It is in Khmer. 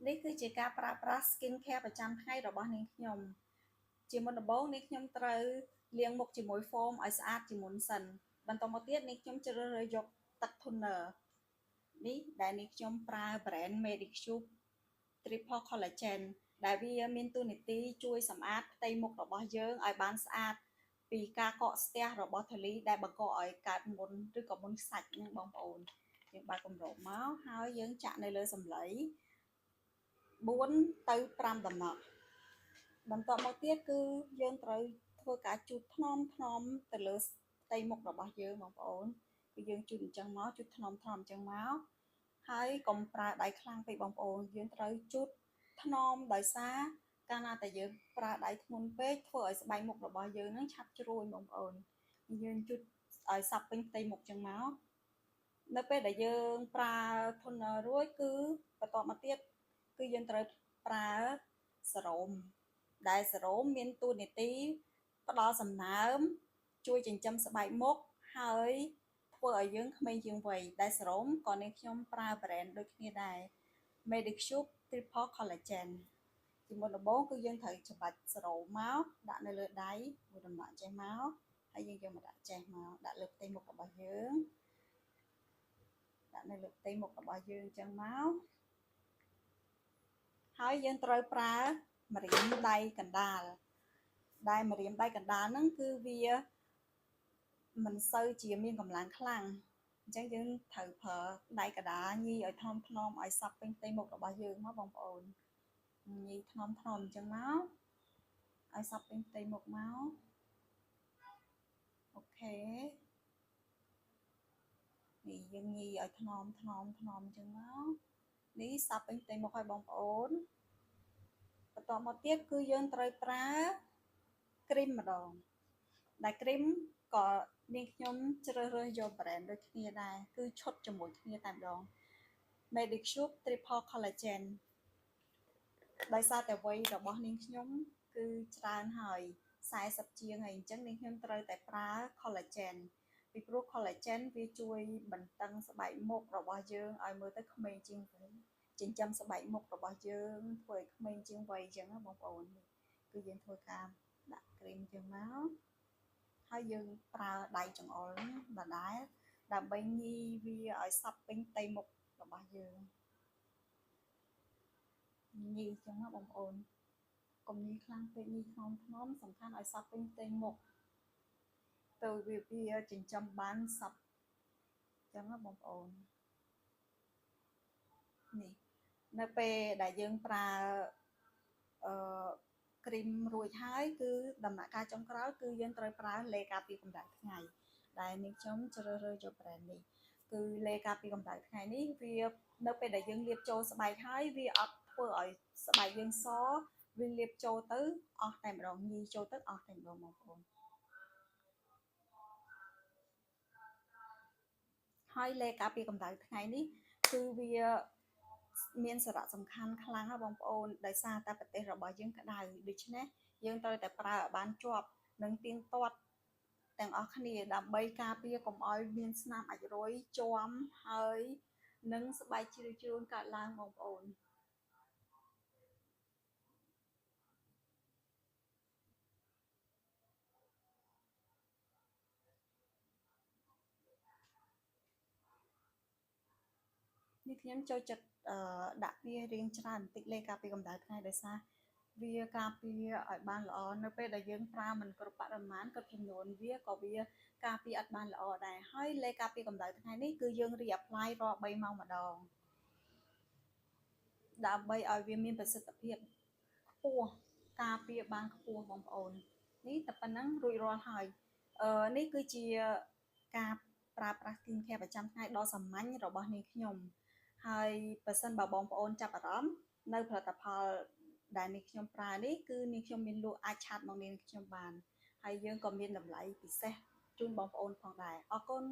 នេះគឺជាការប្រើប្រាស់ skin care ប្រចាំថ្ងៃរបស់នាងខ្ញុំជាមុនដំបូងនាងខ្ញុំត្រូវលាងមុខជាមួយ foam ឲ្យស្អាតជាមុនសិនបន្តមកទៀតនាងខ្ញុំជ្រើសរើសយកទឹក toner នេះដែលនាងខ្ញុំប្រើ brand Medicube Triple Collagen ដែលវាមានតួនាទីជួយសម្អាតផ្ទៃមុខរបស់យើងឲ្យបានស្អាតពីការកកស្ទះរបស់ធូលីដែលបង្កឲ្យកើតមុនឬក៏មុនខ្សាច់ហ្នឹងបងប្អូនយើងបើកគម្របមកហើយយើងចាក់នៅលើសម្លៃ4ទៅ5ដំណក់បន្ទាប់មកទៀតគឺយើងត្រូវធ្វើការជូតថ្នមទៅលើផ្ទៃមុខរបស់យើងបងប្អូនគឺយើងជូតអញ្ចឹងមកជូតថ្នមអញ្ចឹងមកហើយកុំប្រើដៃខ្លាំងពេកបងប្អូនយើងត្រូវជូតថ្នមដោយសារកាលណាតែយើងប្រើដៃធ្ងន់ពេកធ្វើឲ្យស្បែកមុខរបស់យើងនឹងឆាប់ជ្រួញបងប្អូនយើងជូតឲ្យសព្វពេញផ្ទៃមុខអញ្ចឹងមកនៅពេលដែលយើងប្រើ toner រួចគឺបន្តមកទៀតគឺយើងត្រូវប្រើសេរ៉ូមដែលសេរ៉ូមមានតួនាទីផ្ដល់សំណើមជួយចិញ្ចឹមស្បែកមុខហើយធ្វើឲ្យយើងក្មេងជាងវ័យដែលសេរ៉ូមក៏នាងខ្ញុំប្រើ brand ដូចគ្នាដែរ Medicube Triple Collagen ជាមុនដំបូងគឺយើងត្រូវច្បាច់សេរ៉ូមមកដាក់នៅលើដៃមួយដំណក់ចេះមកហើយយើងយកមកដាក់ចេះមកដាក់លើផ្ទៃមុខរបស់យើងដាក់នៅលើផ្ទៃមុខរបស់យើងអញ្ចឹងមកហើយយើងត្រូវប្រើម្រាមដៃកណ្ដាលដែលម្រាមដៃកណ្ដាលហ្នឹងគឺវាមិនសូវជាមានកម្លាំងខ្លាំងអញ្ចឹងយើងត្រូវប្រើដៃកណ្ដាលញីឲ្យថ្នមឲ្យសព្វពេញផ្ទៃមុខរបស់យើងមកបងប្អូនញីថ្នមអញ្ចឹងមកឲ្យសព្វពេញផ្ទៃមុខមកអូខេនេះយើងញីឲ្យថ្នមអញ្ចឹងមកនេះសព្វពេញផ្ទៃមុខឲ្យបងប្អូនបន្តមកទៀតគឺយើងត្រូវប្រើគ្រីមម្ដងដែលគ្រីមក៏នាងខ្ញុំជ្រើសរើសយក brand ដូចគ្នាដែរគឺឈុតជាមួយគ្នាតែម្ដង Medicube Triple Collagen ដោយសារតែវ័យរបស់នាងខ្ញុំគឺច្រើនហើយ40ជាងហើយអញ្ចឹងនាងខ្ញុំត្រូវតែប្រើ collagen ពីព្រោះ collagen វាជួយបន្តឹងស្បែកមុខរបស់យើងឲ្យមើលទៅក្មេងជាងវ័យចិញ្ចឹមស្បែកមុខរបស់យើងធ្វើឲ្យក្មេងជាងវ័យអញ្ចឹងណាបងប្អូនគឺយើងធ្វើការដាក់គ្រីមជាងមកហើយយើងប្រើដៃចង្អុលដដែលដើម្បីញីវាឲ្យសព្វពេញផ្ទៃមុខរបស់យើងញីចឹងណាបងប្អូនកុំញីខ្លាំងពេកញីថ្នមសំខាន់ឲ្យសព្វពេញផ្ទៃមុខទៅវាចិញ្ចឹមបានសព្វចឹងណាបងប្អូននេះនៅពេលដែលយើងប្រើគ្រីមរួចហើយគឺដំណាក់កាលចុងក្រោយគឺយើងត្រូវប្រើឡេការពារកម្ដៅថ្ងៃដែលនាងខ្ញុំជ្រើសរើសយក brand នេះគឺឡេការពារកម្ដៅថ្ងៃនេះវានៅពេលដែលយើងលាបចូលស្បែកហើយវាអត់ធ្វើឲ្យស្បែកយើងសវាលាបចូលទៅអស់តែម្ដងញីចូលទៅអស់តែម្ដងបងប្អូនហើយឡេការពារកម្ដៅថ្ងៃនេះគឺវាមានសារៈសំខាន់ខ្លាំងណាស់បងប្អូនដោយសារតែប្រទេសរបស់យើងក្តៅដូច្នេះយើងត្រូវតែប្រើឲ្យបានជាប់និងទៀងទាត់ទាំងអស់គ្នាដើម្បីការពារកុំឲ្យមានស្នាមអាចរុយជាំហើយនិងស្បែកជ្រីវជ្រួញកើតឡើងបងប្អូននេះខ្ញុំចូលចិត្តដាក់វារៀងច្រើនបន្តិចលេខការពារកម្ដៅថ្ងៃដោយសារវាការពារឲ្យបានល្អនៅពេលដែលយើងប្រើមិនគ្រប់បរិមាណក៏ចំនួនវាក៏វាការពារអត់បានល្អដែរហើយលេខការពារកម្ដៅថ្ងៃនេះគឺយើងរី apply រាល់3ម៉ោងម្ដងដើម្បីឲ្យវាមានប្រសិទ្ធភាពខ្ពស់ការពារបានខ្ពស់បងប្អូននេះតែប៉ុណ្ណឹងរួចរាល់ហើយនេះគឺជាការប្រើប្រាស់ skin care ប្រចាំថ្ងៃដ៏សាមញ្ញរបស់នាងខ្ញុំហើយបើសិនបើបងប្អូនចាប់អារម្មណ៍នៅផលិតផលដែលនាងខ្ញុំប្រើនេះគឺនាងខ្ញុំមានលក់អាចឆាតមកនាងខ្ញុំបានហើយយើងក៏មានតម្លៃពិសេសជូនបងប្អូនផងដែរអរគុណ